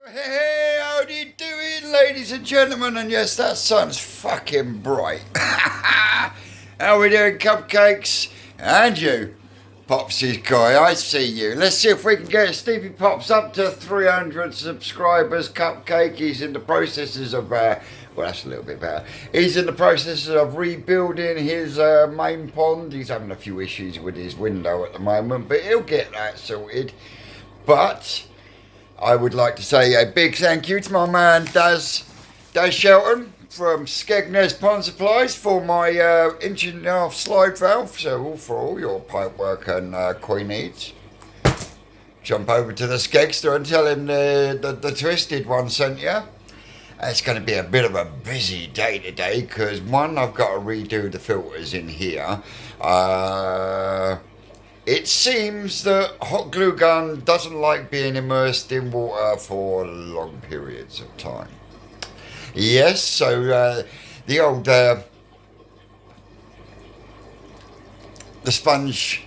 Hey, how do you doing, ladies and gentlemen? And yes, that sun's fucking bright. How we doing, cupcakes? And you, Popsy's guy, I see you. Let's see if we can get Stevie Pops up to 300 subscribers. Cupcake, he's in the processes of, well, that's a little bit better. He's in the process of rebuilding his main pond. He's having a few issues with his window at the moment, but he'll get that sorted. But I would like to say a big thank you to my man Daz Shelton from Skegness Pond Supplies for my inch and a half slide valve. So for all your pipe work and koi needs, jump over to the Skegster and tell him the twisted one sent you. It's going to be a bit of a busy day today because one, I've got to redo the filters in here. It seems that hot glue gun doesn't like being immersed in water for long periods of time. Yes, so the old the sponge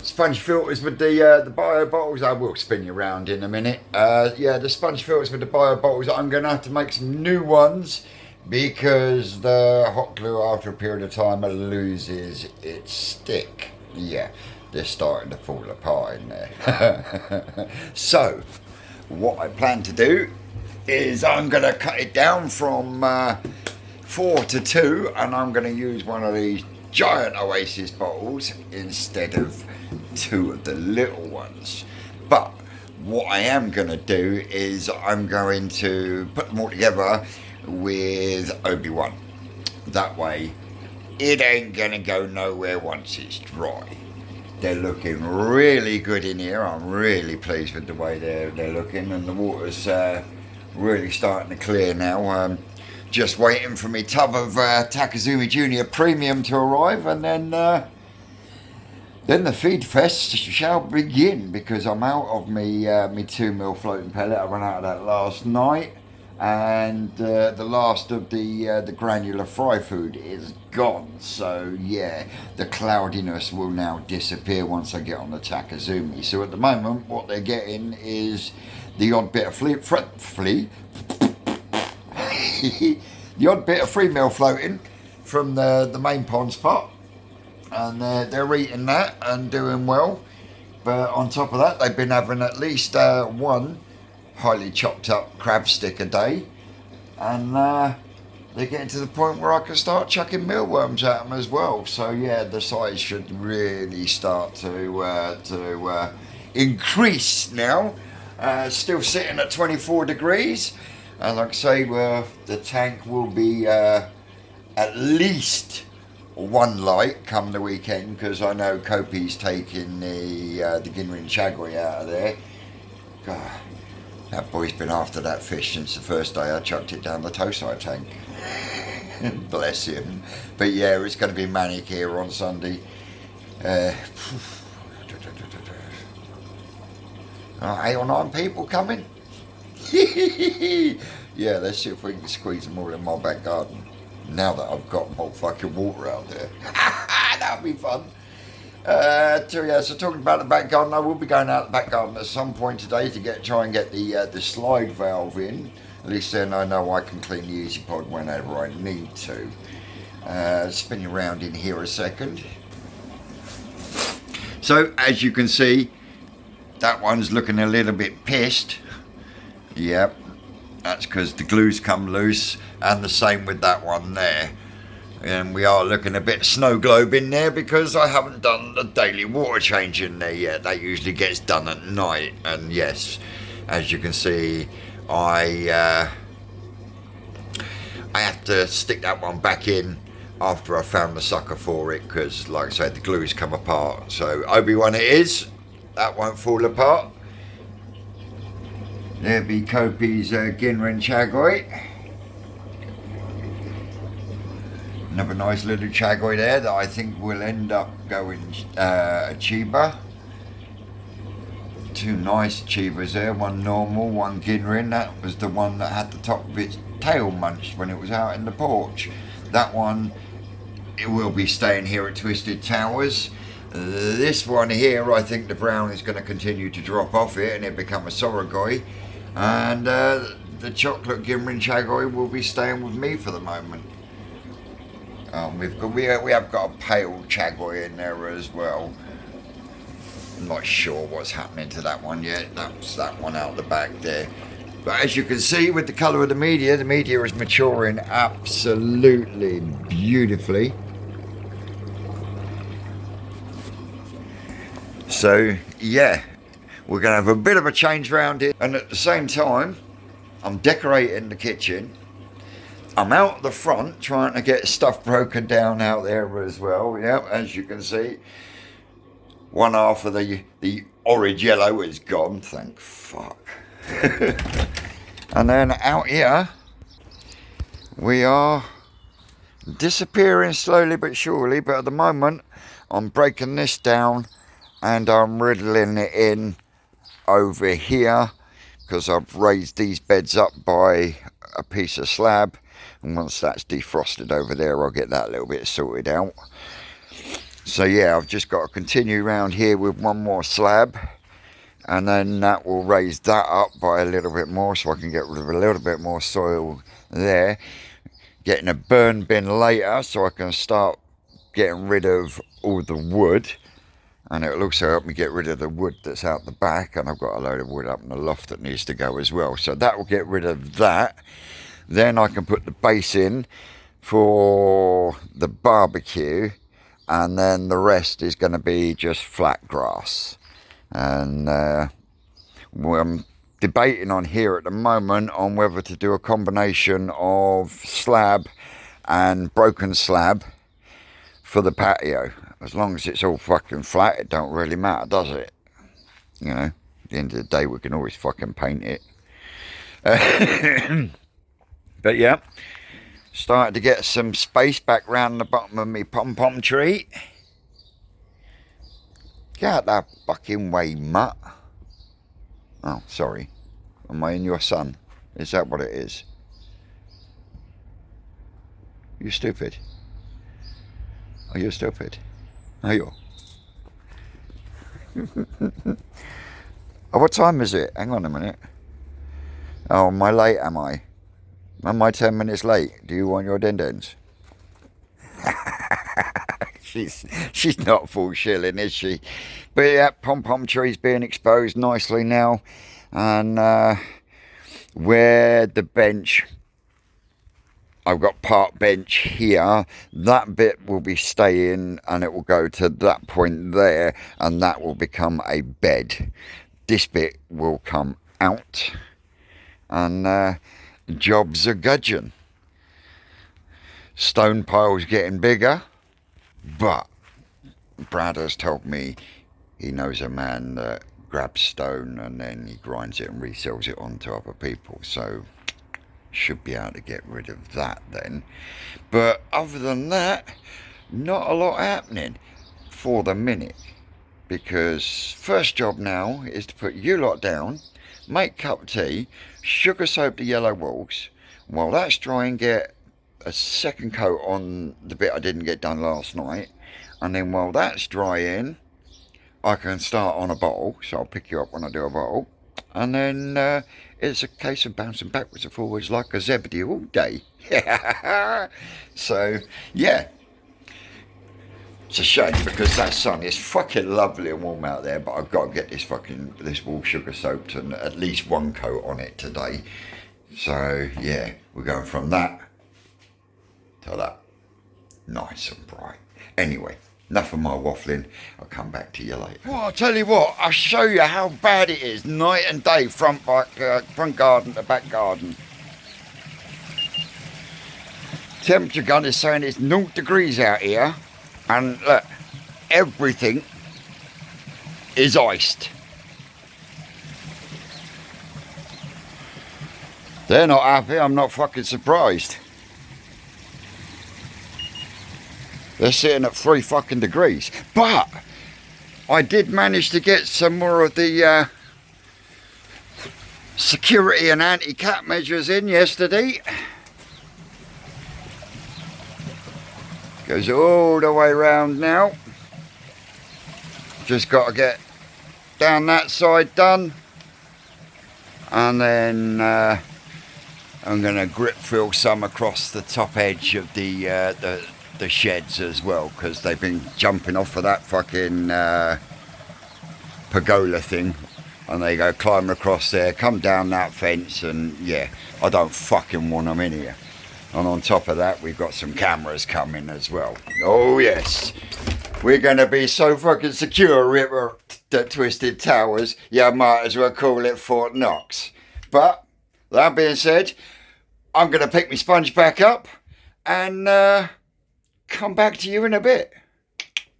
filters with the bio bottles. I will spin you around in a minute. Yeah, the sponge filters with the bio bottles. I'm going to have to make some new ones because the hot glue after a period of time loses its stick. Yeah. They're starting to fall apart in there. So, what I plan to do is I'm going to cut it down from 4 to 2 and I'm going to use one of these giant Oasis bottles instead of 2 of the little ones. But what I am going to do is I'm going to put them all together with Obi-Wan. That way, it ain't going to go nowhere once it's dry. They're looking really good in here. I'm really pleased with the way they're looking, and the water's really starting to clear now. Just waiting for me tub of Takazumi Junior Premium to arrive, and then the feed fest shall begin because I'm out of me 2mm floating pellet. I ran out of that last night, and the last of the granular fry food is gone. So yeah, the cloudiness will now disappear once I get on the Takazumi. So at the moment, what they're getting is the odd bit of the odd bit of 3mm floating from the main pond's pot, and they're eating that and doing well. But on top of that, they've been having at least one highly chopped up crab stick a day, and they're getting to the point where I can start chucking mealworms at them as well. So yeah, the size should really start to increase now. Still sitting at 24 degrees, and like I say, the tank will be at least one light come the weekend because I know Kopi's taking the Ginrin Chagui out of there. God, that boy's been after that fish since the first day I chucked it down the Tosai tank. Bless him. But yeah, it's going to be manic here on Sunday. 8 or 9 people coming. Yeah, let's see if we can squeeze them all in my back garden. Now that I've got more fucking water out there. That'll be fun. So talking about the back garden, I will be going out the back garden at some point today to try and get the slide valve in. At least then I know I can clean the Easy Pod whenever I need to. Spin you around in here a second. So as you can see, that one's looking a little bit pissed. Yep, that's because the glue's come loose, and the same with that one there. And we are looking a bit snow globe in there because I haven't done the daily water change in there yet. That usually gets done at night. And yes, as you can see, I have to stick that one back in after I found the sucker for it because, like I said, the glue's come apart. So Obi-Wan it is. That won't fall apart. There be Kopi's Ginrin Chagoi. Another nice little Chagoi there that I think will end up going a Chiba. 2 nice Chibas there, one normal, one Ginrin. That was the one that had the top of its tail munched when it was out in the porch. That one, it will be staying here at Twisted Towers. This one here, I think the brown is going to continue to drop off it and it become a Sorogoi. And the chocolate Gimrin Chagoy will be staying with me for the moment. We have got a pale Chagoy in there as well. I'm not sure what's happening to that one yet. That's that one out the back there. But as you can see with the colour of the media is maturing absolutely beautifully. So yeah, we're going to have a bit of a change round here. And at the same time, I'm decorating the kitchen. I'm out the front trying to get stuff broken down out there as well. Yeah, as you can see, one half of the orange yellow is gone, thank fuck. And then out here, we are disappearing slowly but surely. But at the moment, I'm breaking this down and I'm riddling it in over here because I've raised these beds up by a piece of slab. And once that's defrosted over there, I'll get that a little bit sorted out. So yeah, I've just got to continue around here with one more slab. And then that will raise that up by a little bit more so I can get rid of a little bit more soil there. Getting a burn bin later so I can start getting rid of all the wood. And it will also help me get rid of the wood that's out the back. And I've got a load of wood up in the loft that needs to go as well. So that will get rid of that. Then I can put the base in for the barbecue. And then the rest is going to be just flat grass. And I'm debating on here at the moment on whether to do a combination of slab and broken slab for the patio. As long as it's all fucking flat, it don't really matter, does it? You know, at the end of the day, we can always fucking paint it. But yeah, started to get some space back round the bottom of my pom-pom tree. Get out that fucking way, mutt. Oh, sorry. Am I in your sun? Is that what it is? You stupid. Are you stupid? Are you? Oh, what time is it? Hang on a minute. Oh, am I late, am I? Am I 10 minutes late? Do you want your din-dins? She's not full shilling, is she? But yeah, pom-pom tree's being exposed nicely now. And where the bench, I've got park bench here, that bit will be staying and it will go to that point there and that will become a bed. This bit will come out and jobs are gudgeon. Stone pile's getting bigger. But Brad has told me he knows a man that grabs stone and then he grinds it and resells it on to other people. So should be able to get rid of that then. But other than that, not a lot happening for the minute. Because first job now is to put you lot down, make cup of tea, sugar soap the yellow walls. While that's drying, get a second coat on the bit I didn't get done last night, and then while that's drying I can start on a bottle, so I'll pick you up when I do a bottle, and then it's a case of bouncing backwards and forwards like a Zebedee all day. So yeah, it's a shame because that sun is fucking lovely and warm out there, but I've got to get this wall sugar soaked and at least one coat on it today. So yeah, we're going from that to that. Nice and bright. Anyway, enough of my waffling. I'll come back to you later. Well, I'll tell you what, I'll show you how bad it is night and day, front garden to back garden. Temperature gun is saying it's 0 degrees out here, and look, everything is iced. They're not happy, I'm not fucking surprised. They're sitting at 3 fucking degrees. But I did manage to get some more of the security and anti-cat measures in yesterday. Goes all the way round now. Just got to get down that side done. And then I'm going to grip fill some across the top edge of the sheds as well, because they've been jumping off of that fucking pergola thing, and they go climb across there, come down that fence, and yeah, I don't fucking want them in here. And on top of that, we've got some cameras coming as well. Oh yes, we're going to be so fucking secure, Ripper, at Twisted Towers, you might as well call it Fort Knox. But that being said, I'm going to pick my sponge back up and come back to you in a bit.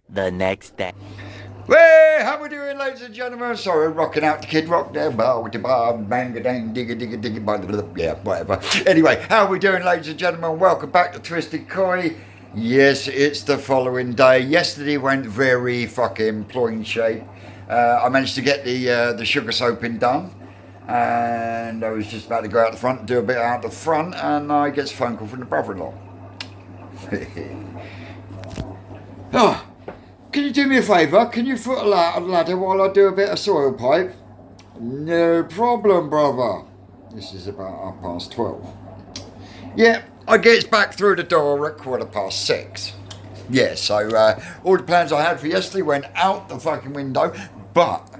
The next day. Hey, how we doing, ladies and gentlemen? Sorry, rocking out the Kid Rock there. Bang, dang, digga, yeah, whatever. Anyway, how we doing, ladies and gentlemen? Welcome back to Twisted Koi. Yes, it's the following day. Yesterday went very fucking ploying shape. I managed to get the sugar soaping done. And I was just about to go out the front and do a bit out the front, and I get a phone call from the brother-in-law. Oh, can you do me a favour? Can you foot a ladder while I do a bit of soil pipe? No problem, brother. This is about 12:30. Yeah, I gets back through the door at 6:15. Yeah, so all the plans I had for yesterday went out the fucking window, but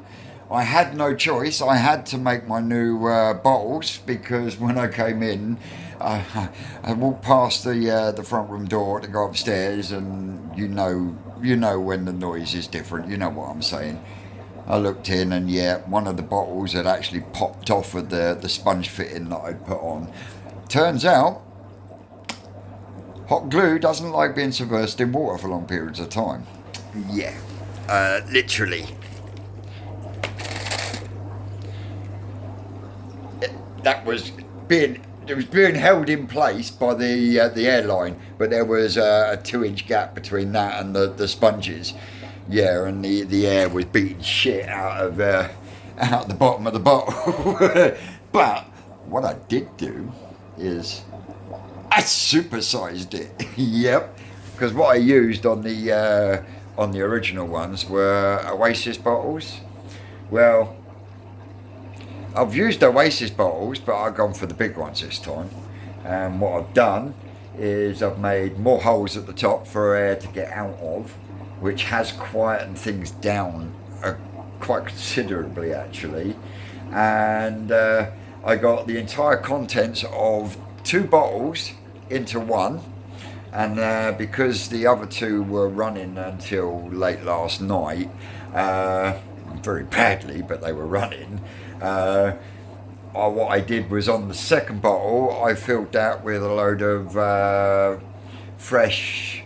I had no choice. I had to make my new bottles, because when I came in, I walked past the front room door to go upstairs, and you know when the noise is different. You know what I'm saying. I looked in, and yeah, one of the bottles had actually popped off of the sponge fitting that I'd put on. Turns out, hot glue doesn't like being submerged in water for long periods of time. Yeah, literally. That was being held in place by the airline, but there was a 2-inch gap between that and the sponges. Yeah, and the air was beating shit out the bottom of the bottle. But what I did do is I supersized it. Yep, because what I used on the original ones were Oasis bottles. Well, I've used Oasis bottles, but I've gone for the big ones this time. And what I've done is I've made more holes at the top for air to get out of, which has quietened things down quite considerably, actually. And I got the entire contents of 2 bottles into one. And because the other 2 were running until late last night, very badly, but they were running. What I did was, on the second bottle, I filled that with a load of fresh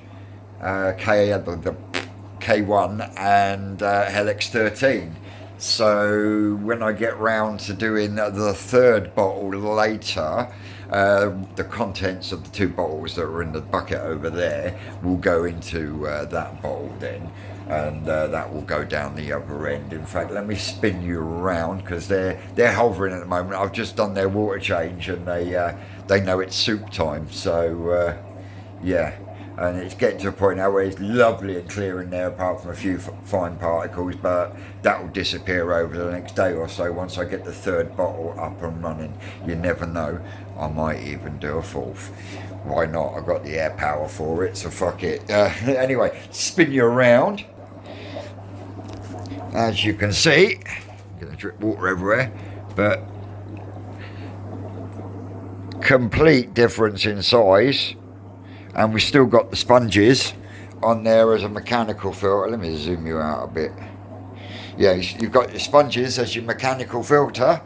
K1 and Helix 13. So when I get round to doing the third bottle later, the contents of the 2 bottles that are in the bucket over there will go into that bottle then, and that will go down the other end. In fact, let me spin you around, because they're hovering at the moment. I've just done their water change, and they know it's soup time. So yeah, and it's getting to a point now where it's lovely and clear in there, apart from a few fine particles, but that will disappear over the next day or so once I get the third bottle up and running. You never know, I might even do a 4th. Why not? I've got the air power for it, so fuck it. Anyway, spin you around. As you can see, I'm going to drip water everywhere, but complete difference in size. And we've still got the sponges on there as a mechanical filter. Let me zoom you out a bit. Yeah, you've got your sponges as your mechanical filter,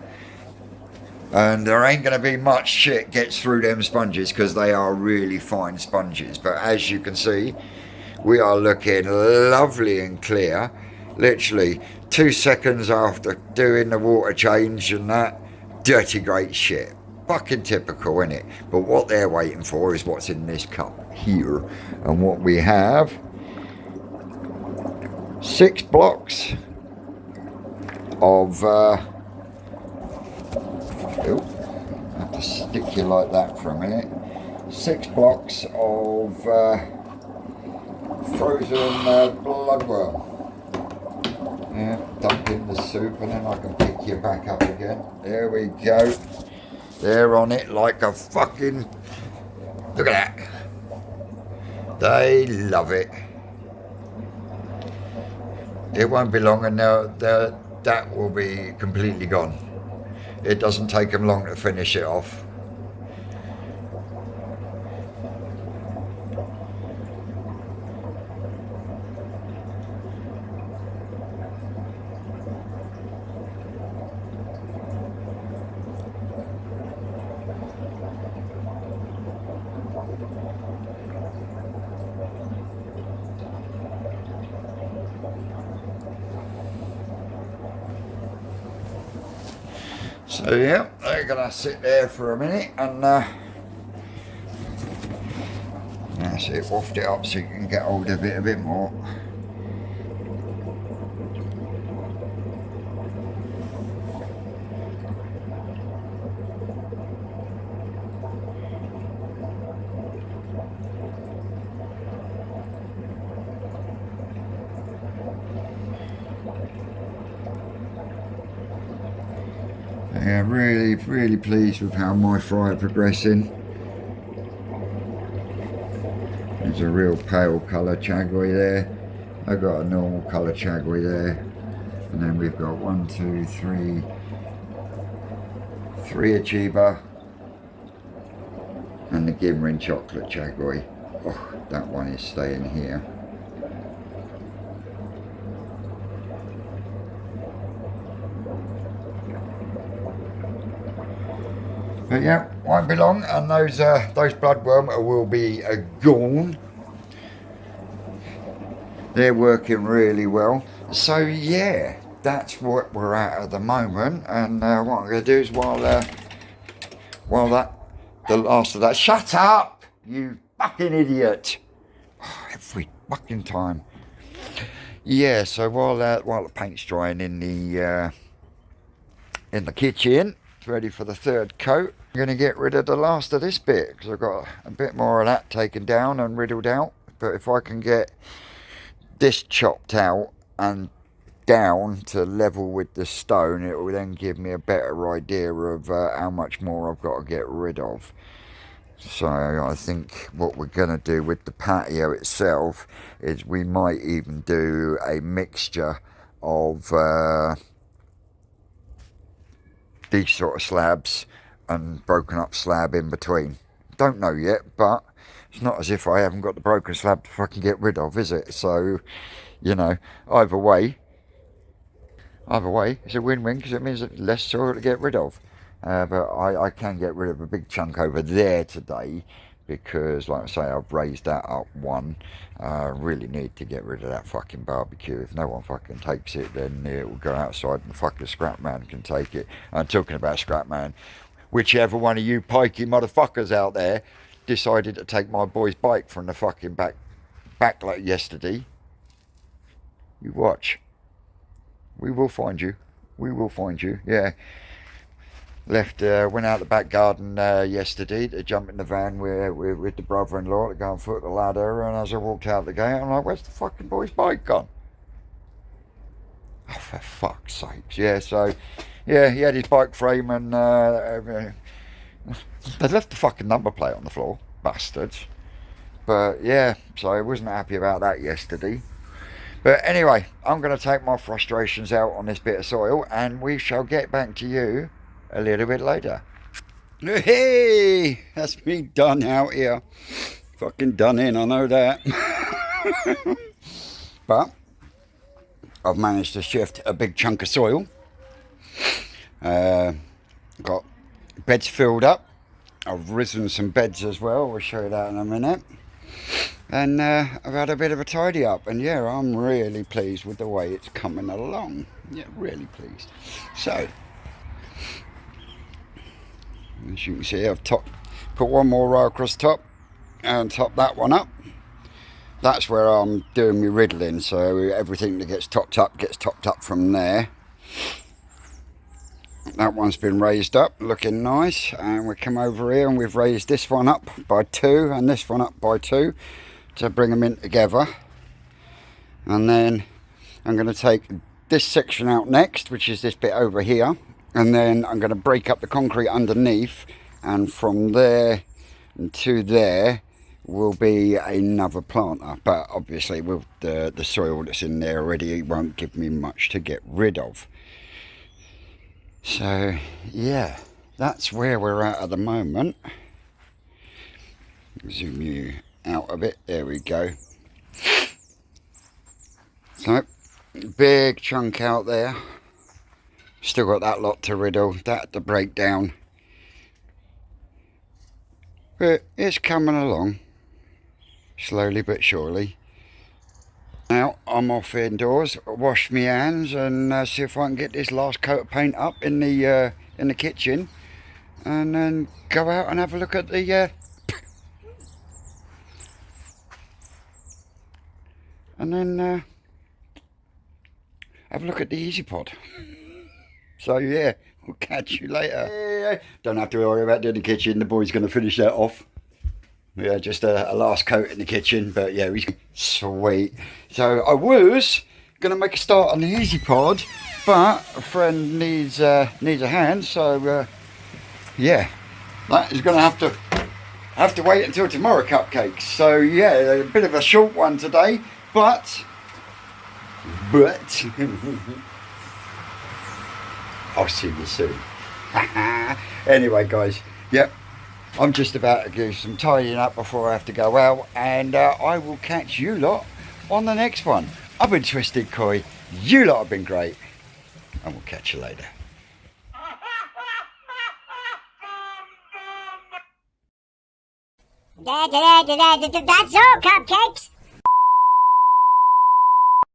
and there ain't going to be much shit gets through them sponges, because they are really fine sponges. But as you can see, we are looking lovely and clear. Literally 2 seconds after doing the water change and that, dirty great shit. Fucking typical, innit? But what they're waiting for is what's in this cup here. And what we have, 6 blocks of I have to stick you like that for a minute. 6 blocks of frozen bloodworm. Yeah, dump in the soup and then I can pick you back up again. There we go. They're on it like a fucking... Look at that. They love it. It won't be long and that will be completely gone. It doesn't take them long to finish it off. So yeah, they're gonna sit there for a minute and that's it, waft it up so you can get hold of it a bit more. Yeah, really pleased with how my fry are progressing. There's a real pale colour chagui there. I've got a normal colour chagui there. And then we've got 1, 2, 3 Achieva. And the Glimmering chocolate chagui. Oh, that one is staying here. But yeah, won't be long, and those bloodworm will be gone. They're working really well. So yeah, that's what we're at the moment. And what I'm going to do is while the last of that. Shut up, you fucking idiot! Oh, every fucking time. Yeah. So while the paint's drying in the kitchen, ready for the third coat. I'm going to get rid of the last of this bit because I've got a bit more of that taken down and riddled out. But if I can get this chopped out and down to level with the stone, it will then give me a better idea of how much more I've got to get rid of. So I think what we're going to do with the patio itself is we might even do a mixture of these sort of slabs and broken up slab in between. Don't know yet, but it's not as if I haven't got the broken slab to fucking get rid of, is it? So, you know, either way it's a win-win because it means that less soil to get rid of. But I can get rid of a big chunk over there today because, like I say, I've raised that up one. I really need to get rid of that fucking barbecue. If no one fucking takes it, then it will go outside and the fucking scrap man can take it. I'm talking about scrap man. Whichever one of you pikey motherfuckers out there decided to take my boy's bike from the fucking back like yesterday, you watch. We will find you. We will find you. Yeah. Went out the back garden yesterday to jump in the van with the brother-in-law to go and foot the ladder, and as I walked out the gate, I'm like, where's the fucking boy's bike gone? Oh, for fuck's sakes. Yeah, so, yeah, he had his bike frame and they left the fucking number plate on the floor, bastards. But yeah, so I wasn't happy about that yesterday. But anyway, I'm going to take my frustrations out on this bit of soil, and we shall get back to you a little bit later. Hey, that's me done out here. Fucking done in, I know that. But I've managed to shift a big chunk of soil. Got beds filled up. I've risen some beds as well. We'll show you that in a minute. And I've had a bit of a tidy up. And yeah, I'm really pleased with the way it's coming along. Yeah, really pleased. So, as you can see, I've put one more row across the top and top that one up. That's where I'm doing my riddling, so everything that gets topped up from there. That one's been raised up, looking nice, and we come over here and we've raised this one up by 2 and this one up by 2 to bring them in together. And then I'm going to take this section out next, which is this bit over here, and then I'm going to break up the concrete underneath, and from there to there will be another planter. But obviously with the soil that's in there already, it won't give me much to get rid of. So yeah, that's where we're at the moment. Zoom you out a bit, there we go. So big chunk out there, still got that lot to riddle, that to break down, but it's coming along slowly but surely. Now I'm off indoors, wash my hands and see if I can get this last coat of paint up in the kitchen, and then go out and have a look at the and then have a look at the Easy Pod. So yeah, we'll catch you later. Don't have to worry about doing the kitchen, the boy's going to finish that off. Yeah, just a last coat in the kitchen, but yeah, he's sweet. So I was going to make a start on the Easy Pod, but a friend needs a hand, so yeah, that is going to have to wait until tomorrow, cupcakes. So yeah, a bit of a short one today, but I'll see you soon. Anyway guys, yep, I'm just about to do some tidying up before I have to go out, and I will catch you lot on the next one. I've been Twisted Koi, you lot have been great, and we'll catch you later. That's all, cupcakes.